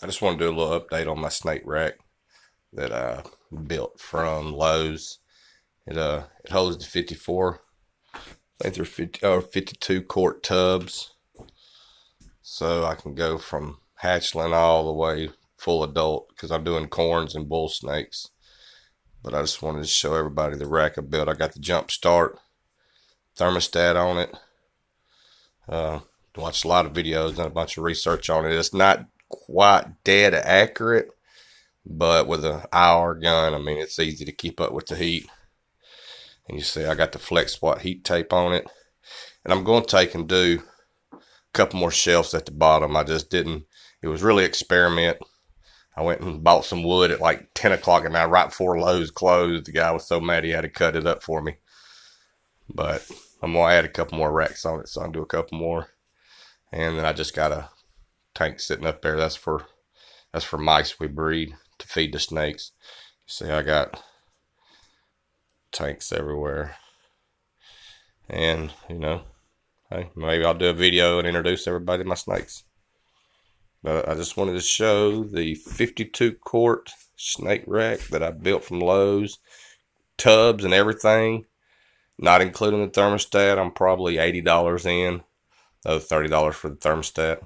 I just want to do a little update on my snake rack that I built from Lowe's. It holds the 54, I think they're 52 quart tubs, so I can go from hatchling all the way full adult because I'm doing corns and bull snakes. But I just wanted to show everybody the rack I built. I got the jump start thermostat on it. Watched a lot of videos, done a bunch of research on it. It's not quite dead accurate, but with an IR gun, I mean, it's easy to keep up with the heat. And you see I got the Flex Spot heat tape on it. And I'm going to take and do a couple more shelves at the bottom. I just didn't, it was really experiment. I went and bought some wood at like 10 o'clock at night, right before Lowe's closed. The guy was so mad he had to cut it up for me. But I'm going to add a couple more racks on it, so I'll do a couple more. And then I just got a tank sitting up there. That's for mice we breed to feed the snakes. See, I got tanks everywhere. And, hey, maybe I'll do a video and introduce everybody to my snakes. But I just wanted to show the 52 quart snake rack that I built from Lowe's. Tubs and everything, not including the thermostat. I'm probably $80 in. The other $30 for the thermostat.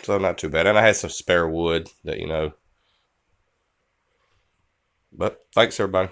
So not too bad. And I had some spare wood that, But thanks, everybody.